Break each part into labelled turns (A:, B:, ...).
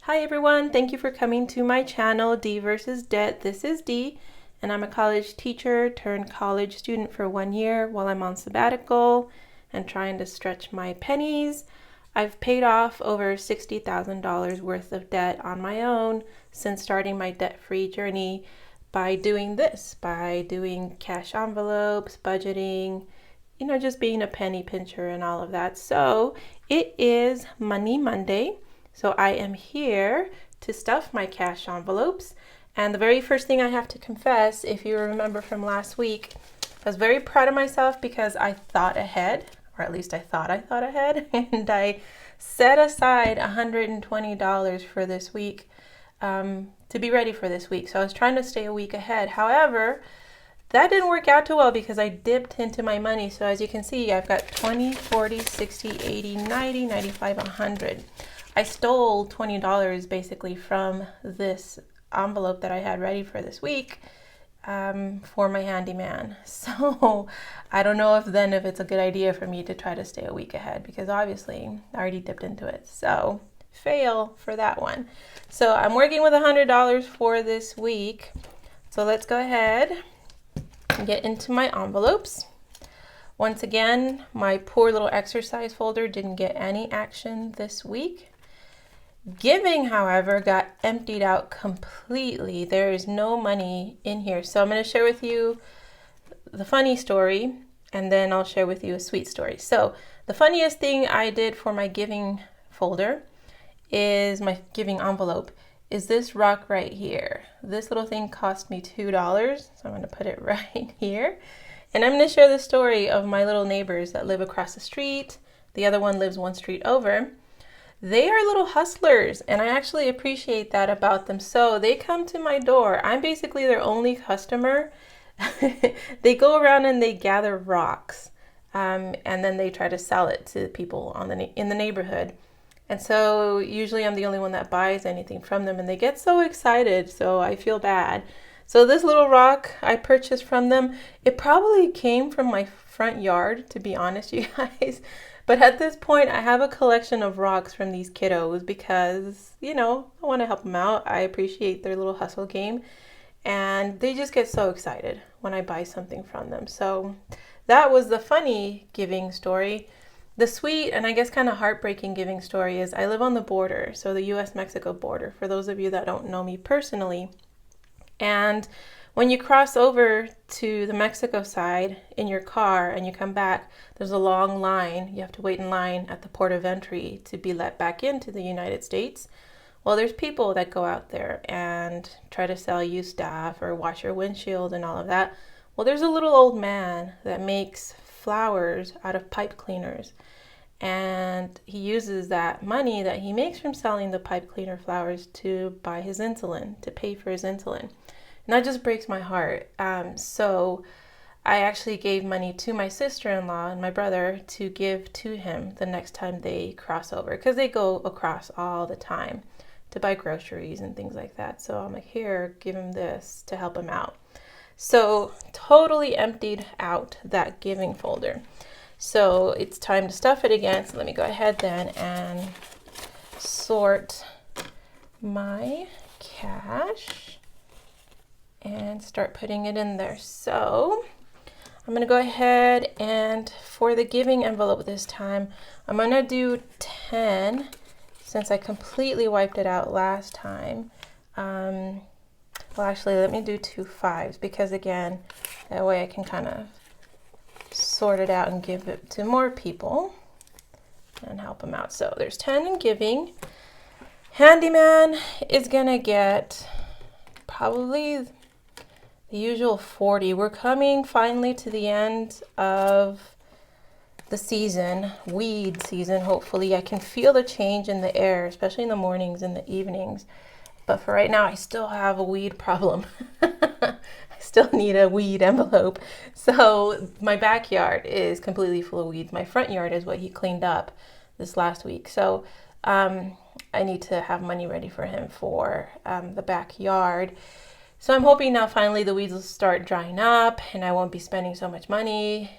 A: Hi everyone, thank you for coming to my channel, D versus Debt. This is D, and I'm a college teacher turned college student for 1 year while I'm on sabbatical and trying to stretch my pennies. I've paid off over $60,000 worth of debt on my own since starting my debt-free journey by doing this, by doing cash envelopes, budgeting, just being a penny pincher and all of that. So it is Money Monday. So I am here to stuff my cash envelopes. And the very first thing I have to confess, if you remember from last week, I was very proud of myself because I thought ahead, or at least I thought ahead, and I set aside $120 for this week to be ready for this week. So I was trying to stay a week ahead. However, that didn't work out too well because I dipped into my money. So as you can see, I've got 20, 40, 60, 80, 90, 95, 100. I stole $20 basically from this envelope that I had ready for this week for my handyman. So I don't know if it's a good idea for me to try to stay a week ahead because obviously I already dipped into it. So fail for that one. So I'm working with $100 for this week. So let's go ahead and get into my envelopes. Once again, my poor little exercise folder didn't get any action this week. Giving, however, got emptied out completely. There is no money in here. So I'm going to share with you the funny story, and then I'll share with you a sweet story. So the funniest thing I did for my giving folder is my giving envelope is this rock right here. This little thing cost me $2. So I'm going to put it right here. And I'm going to share the story of my little neighbors that live across the street. The other one lives one street over. They are little hustlers, and I actually appreciate that about them. So they come to my door. I'm basically their only customer. They go around and they gather rocks, and then they try to sell it to people in the neighborhood. And so usually I'm the only one that buys anything from them, and they get so excited, so I feel bad. So this little rock I purchased from them, it probably came from my front yard, to be honest, you guys. But at this point, I have a collection of rocks from these kiddos because, I want to help them out. I appreciate their little hustle game. And they just get so excited when I buy something from them. So that was the funny giving story. The sweet and I guess kind of heartbreaking giving story is I live on the border, so the US-Mexico border, for those of you that don't know me personally. And when you cross over to the Mexico side in your car and you come back, there's a long line. You have to wait in line at the port of entry to be let back into the United States. Well, there's people that go out there and try to sell you stuff or wash your windshield and all of that. Well, there's a little old man that makes flowers out of pipe cleaners. And he uses that money that he makes from selling the pipe cleaner flowers to buy his insulin, to pay for his insulin. And that just breaks my heart. So I actually gave money to my sister-in-law and my brother to give to him the next time they cross over, because they go across all the time to buy groceries and things like that. So I'm like, here, give him this to help him out. So totally emptied out that giving folder. So it's time to stuff it again. So let me go ahead then and sort my cash and start putting it in there. So I'm going to go ahead and for the giving envelope this time, I'm going to do 10 since I completely wiped it out last time. Well, actually, let me do 2 5s because again, that way I can kind of sort it out and give it to more people and help them out. So there's 10 in giving. Handyman is going to get probably the usual 40. We're coming finally to the end of the season, weed season. Hopefully I can feel the change in the air, especially in the mornings and the evenings. But for right now, I still have a weed problem. I still need a weed envelope. So my backyard is completely full of weeds. My front yard is what he cleaned up this last week. So I need to have money ready for him for the backyard. So I'm hoping now finally the weeds will start drying up and I won't be spending so much money,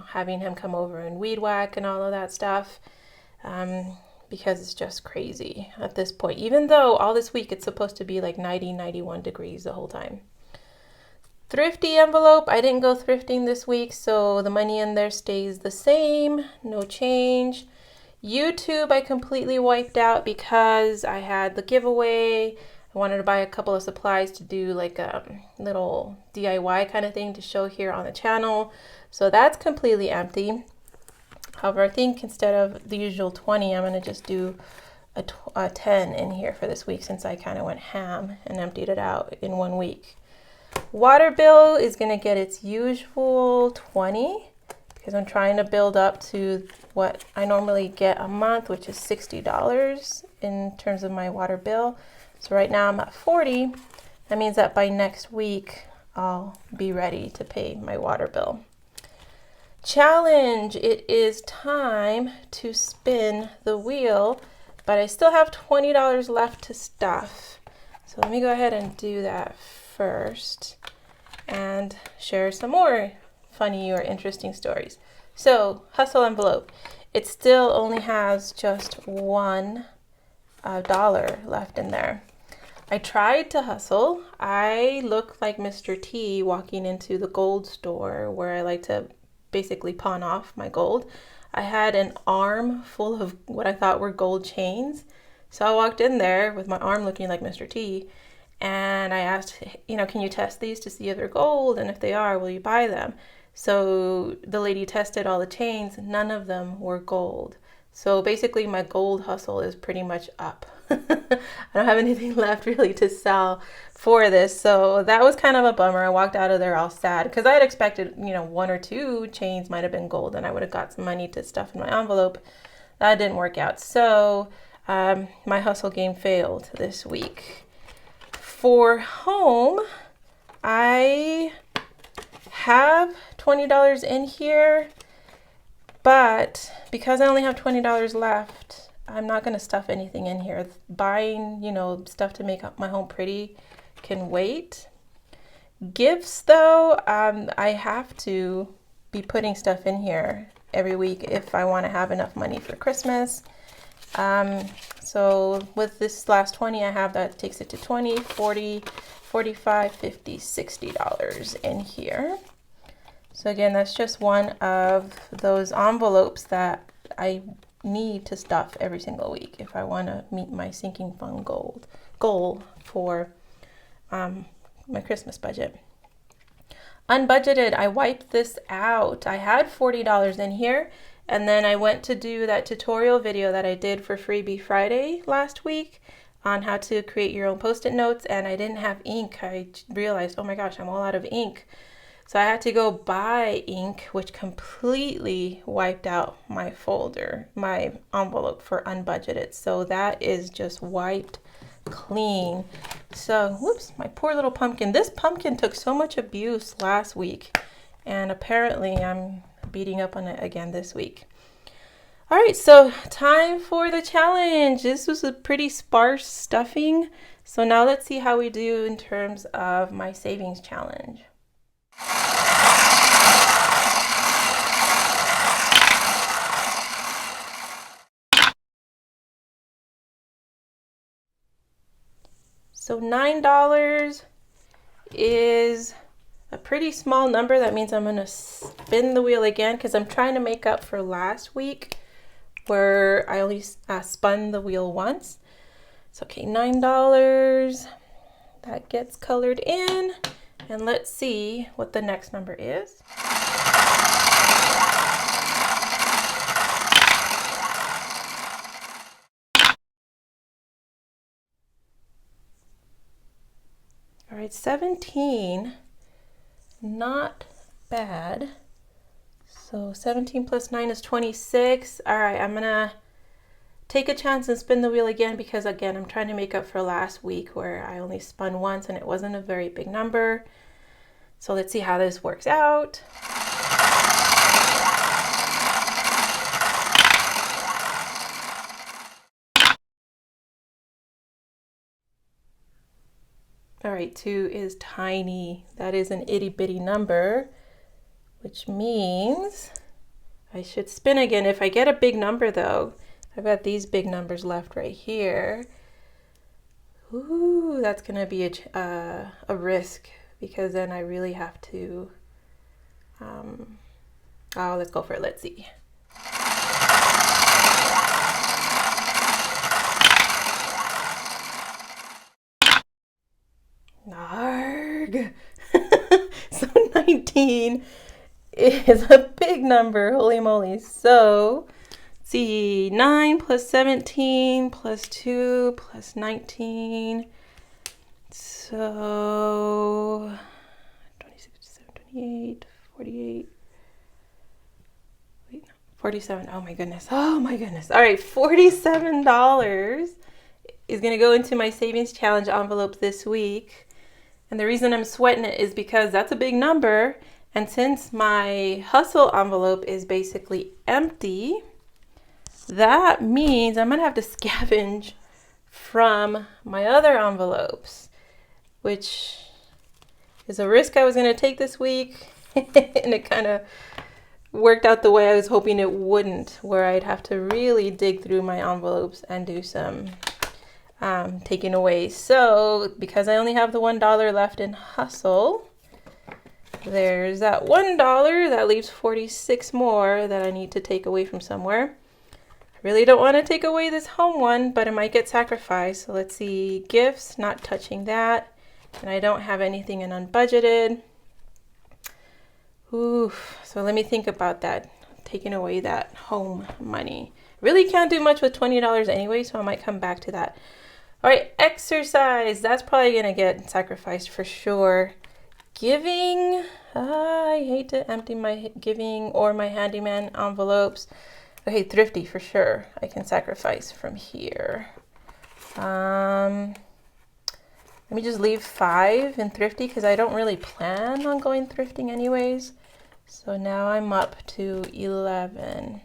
A: having him come over and weed whack and all of that stuff. because it's just crazy at this point. Even though all this week it's supposed to be like 90, 91 degrees the whole time. Thrifty envelope. I didn't go thrifting this week, so the money in there stays the same. No change. YouTube I completely wiped out because I had the giveaway. I wanted to buy a couple of supplies to do like a little DIY kind of thing to show here on the channel. So that's completely empty. However, I think instead of the usual 20, I'm going to just do a 10 in here for this week since I kind of went ham and emptied it out in 1 week. Water bill is going to get its usual 20 because I'm trying to build up to what I normally get a month, which is $60 in terms of my water bill. So right now I'm at 40. That means that by next week, I'll be ready to pay my water bill. Challenge, it is time to spin the wheel, but I still have $20 left to stuff. So let me go ahead and do that first and share some more funny or interesting stories. So hustle envelope, it still only has just $1 left in there. I tried to hustle. I look like Mr. T walking into the gold store where I like to basically pawn off my gold. I had an arm full of what I thought were gold chains. So I walked in there with my arm looking like Mr. T, and I asked, can you test these to see if they're gold? And if they are, will you buy them? So the lady tested all the chains. None of them were gold. So basically my gold hustle is pretty much up. I don't have anything left really to sell for this. So that was kind of a bummer. I walked out of there all sad because I had expected, 1 or 2 chains might have been gold and I would have got some money to stuff in my envelope. That didn't work out. So my hustle game failed this week. For home, I have $20 in here, but because I only have $20 left, I'm not going to stuff anything in here. Buying, stuff to make my home pretty can wait. Gifts, though, I have to be putting stuff in here every week if I want to have enough money for Christmas. So with this last 20 I have, that takes it to 20, 40, 45, 50, $60 in here. So again, that's just one of those envelopes that I need to stuff every single week if I want to meet my sinking fund goal for my Christmas budget. Unbudgeted, I wiped this out. I had $40 in here, and then I went to do that tutorial video that I did for Freebie Friday last week on how to create your own post-it notes, and I didn't have ink. I realized, oh my gosh, I'm all out of ink. So I had to go buy ink, which completely wiped out my folder, my envelope for unbudgeted. So that is just wiped clean. So, whoops, my poor little pumpkin. This pumpkin took so much abuse last week, and apparently I'm beating up on it again this week. All right, so time for the challenge. This was a pretty sparse stuffing. So now let's see how we do in terms of my savings challenge. So $9 is a pretty small number. That means I'm going to spin the wheel again because I'm trying to make up for last week where I only spun the wheel once. So okay, $9. That gets colored in. And let's see what the next number is. All right, 17, not bad. So 17 plus 9 is 26. All right, I'm gonna take a chance and spin the wheel again because again, I'm trying to make up for last week where I only spun once and it wasn't a very big number. So let's see how this works out. All right, 2 is tiny. That is an itty bitty number, which means I should spin again. If I get a big number though, I've got these big numbers left right here. Ooh, that's gonna be a risk because then I really have to, oh, let's go for it. Let's see. Narg. So 19 is a big number, holy moly. So let's see, 9 plus 17 plus 2 plus 19. So 26, 27, 28, 48. Wait, no, 47. Oh my goodness. Oh my goodness. All right, $47 is going to go into my savings challenge envelope this week. And the reason I'm sweating it is because that's a big number. And since my hustle envelope is basically empty, that means I'm going to have to scavenge from my other envelopes, which is a risk I was going to take this week. And it kind of worked out the way I was hoping it wouldn't, where I'd have to really dig through my envelopes and do some taking away. So because I only have the $1 left in hustle, there's that $1 that leaves 46 more that I need to take away from somewhere. I really don't want to take away this home one, but it might get sacrificed. So let's see, gifts, not touching that. And I don't have anything in unbudgeted. Oof. So let me think about that, taking away that home money. Really can't do much with $20 anyway, so I might come back to that. All right, exercise. That's probably going to get sacrificed for sure. Giving. I hate to empty my giving or my handyman envelopes. Okay, thrifty for sure. I can sacrifice from here. Let me just leave 5 in thrifty because I don't really plan on going thrifting anyways. So now I'm up to 11.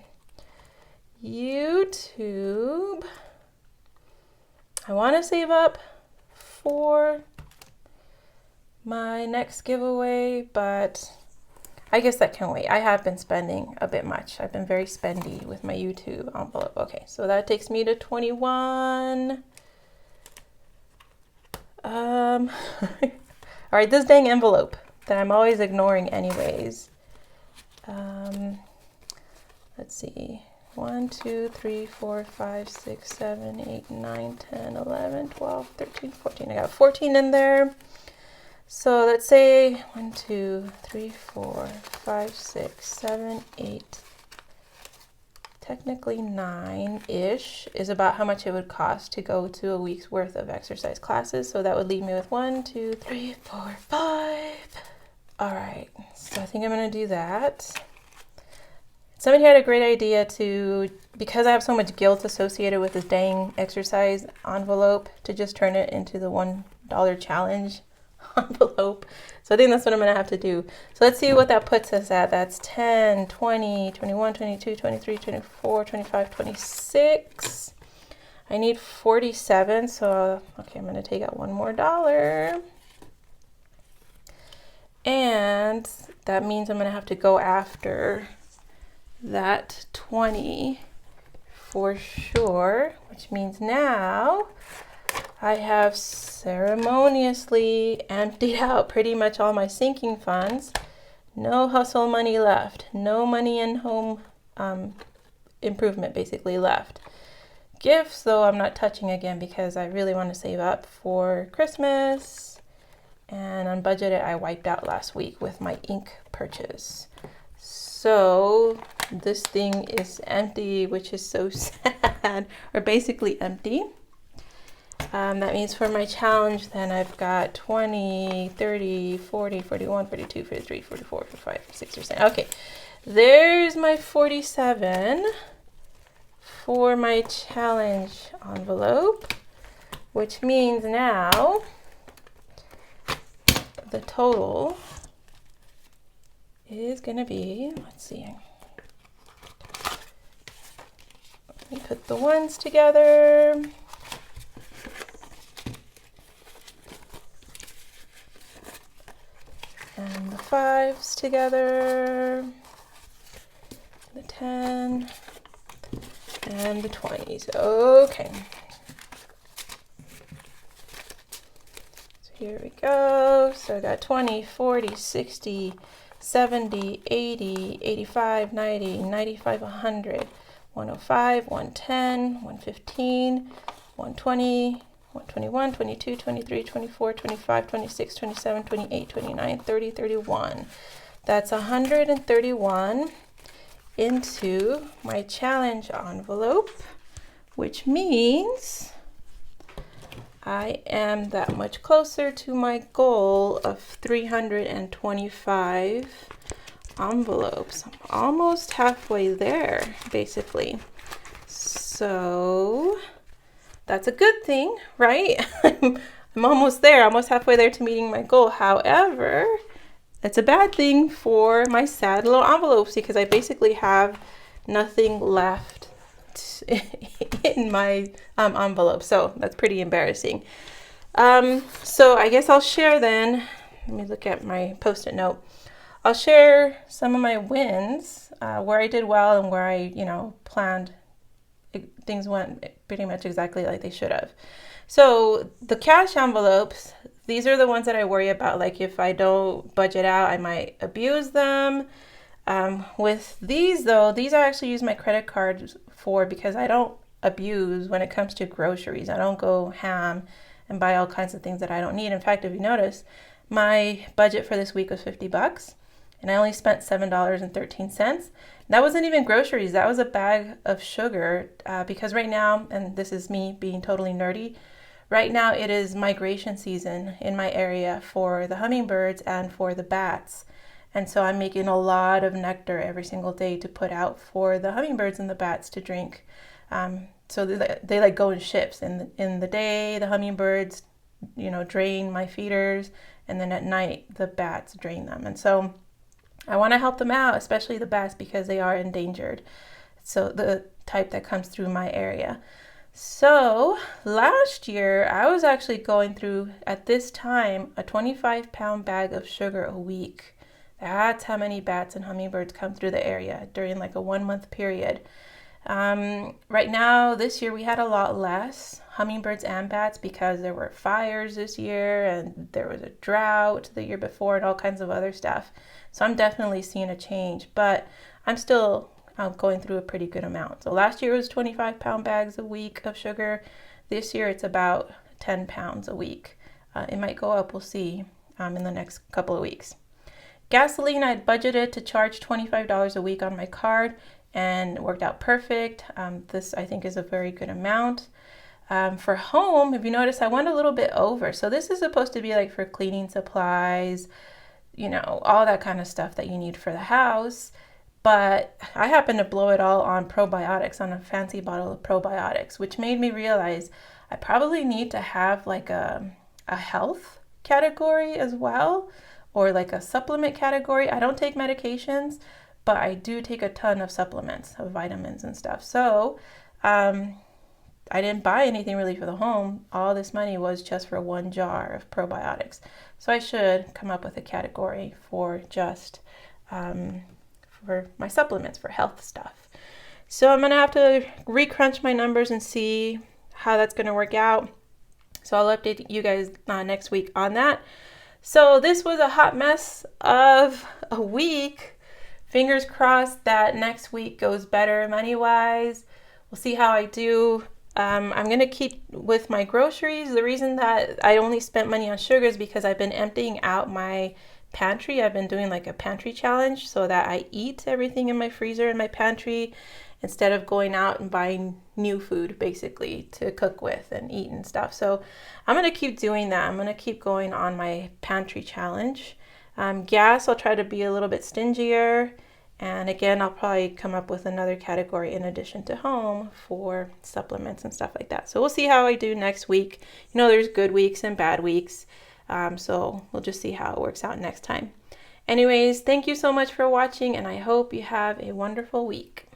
A: YouTube. I want to save up for my next giveaway, but I guess that can wait. I have been spending a bit much. I've been very spendy with my YouTube envelope. Okay, so that takes me to 21. All right, this dang envelope that I'm always ignoring anyways. Let's see. 1, 2, 3, 4, 5, 6, 7, 8, 9, 10, 11, 12, 13, 14. I got 14 in there. So let's say 1, 2, 3, 4, 5, 6, 7, 8. Technically 9-ish is about how much it would cost to go to a week's worth of exercise classes. So that would leave me with 1, 2, 3, 4, 5. All right, so I think I'm gonna do that. Somebody had a great idea to, because I have so much guilt associated with this dang exercise envelope, to just turn it into the $1 challenge envelope. So I think that's what I'm going to have to do. So let's see what that puts us at. That's 10, 20, 21, 22, 23, 24, 25, 26. I need 47. So, okay, I'm going to take out $1 more. And that means I'm going to have to go after that 20 for sure, which means now I have ceremoniously emptied out pretty much all my sinking funds. No hustle money left. No money in home improvement basically left. Gifts, though, I'm not touching again because I really want to save up for Christmas. And unbudgeted, I wiped out last week with my ink purchase. So this thing is empty, which is so sad, or basically empty. That means for my challenge, then I've got 20, 30, 40, 41, 42, 43, 44, 45, 46, 47. Okay, there's my 47 for my challenge envelope, which means now the total is going to be, let's see, let me put the ones together. And the 5s together, the 10, and the 20s. Okay. So here we go. So I got 20, 40, 60, 70, 80, 85, 90, 95, 100, 105, 110, 115, 120, 121, 22, 23, 24, 25, 26, 27, 28, 29, 30, 31. That's 131 into my challenge envelope, which means I am that much closer to my goal of 325 envelopes. I'm almost halfway there, basically. So that's a good thing, right? I'm almost there, almost halfway there to meeting my goal. However, it's a bad thing for my sad little envelopes because I basically have nothing left in my envelope. So that's pretty embarrassing. So I guess I'll share then. Let me look at my post-it note. I'll share some of my wins, where I did well and where I, planned things went pretty much exactly like they should have. So the cash envelopes, these are the ones that I worry about. Like if I don't budget out, I might abuse them. With these though, these I actually use my credit cards for because I don't abuse when it comes to groceries. I don't go ham and buy all kinds of things that I don't need. In fact, if you notice, my budget for this week was $50 and I only spent $7.13. That wasn't even groceries. That was a bag of sugar because right now, and this is me being totally nerdy, right now it is migration season in my area for the hummingbirds and for the bats. And so I'm making a lot of nectar every single day to put out for the hummingbirds and the bats to drink. So they like go in shifts. In the day, the hummingbirds, drain my feeders, and then at night the bats drain them. And so I want to help them out, especially the bats, because they are endangered. So the type that comes through my area. So last year, I was actually going through, at this time, a 25-pound bag of sugar a week. That's how many bats and hummingbirds come through the area during like a 1-month period. Right now, this year, we had a lot less hummingbirds and bats because there were fires this year and there was a drought the year before and all kinds of other stuff. So I'm definitely seeing a change, but I'm still going through a pretty good amount. So last year was 25-pound bags a week of sugar. This year it's about 10 pounds a week. It might go up, we'll see, in the next couple of weeks. Gasoline, I'd budgeted to charge $25 a week on my card and it worked out perfect. This I think is a very good amount. For home, if you notice, I went a little bit over. So this is supposed to be like for cleaning supplies, all that kind of stuff that you need for the house. But I happened to blow it all on probiotics, on a fancy bottle of probiotics, which made me realize I probably need to have like a health category as well, or like a supplement category. I don't take medications, but I do take a ton of supplements, of vitamins and stuff. So I didn't buy anything really for the home. All this money was just for 1 jar of probiotics. So I should come up with a category for just for my supplements, for health stuff. So I'm gonna have to recrunch my numbers and see how that's gonna work out. So I'll update you guys next week on that. So this was a hot mess of a week. Fingers crossed that next week goes better money-wise. We'll see how I do. I'm going to keep with my groceries. The reason that I only spent money on sugar is because I've been emptying out my pantry. I've been doing like a pantry challenge so that I eat everything in my freezer in my pantry instead of going out and buying new food basically to cook with and eat and stuff. So I'm going to keep doing that. I'm going to keep going on my pantry challenge. Gas, I'll try to be a little bit stingier. And again, I'll probably come up with another category in addition to home for supplements and stuff like that. So we'll see how I do next week. There's good weeks and bad weeks. So we'll just see how it works out next time. Anyways, thank you so much for watching, and I hope you have a wonderful week.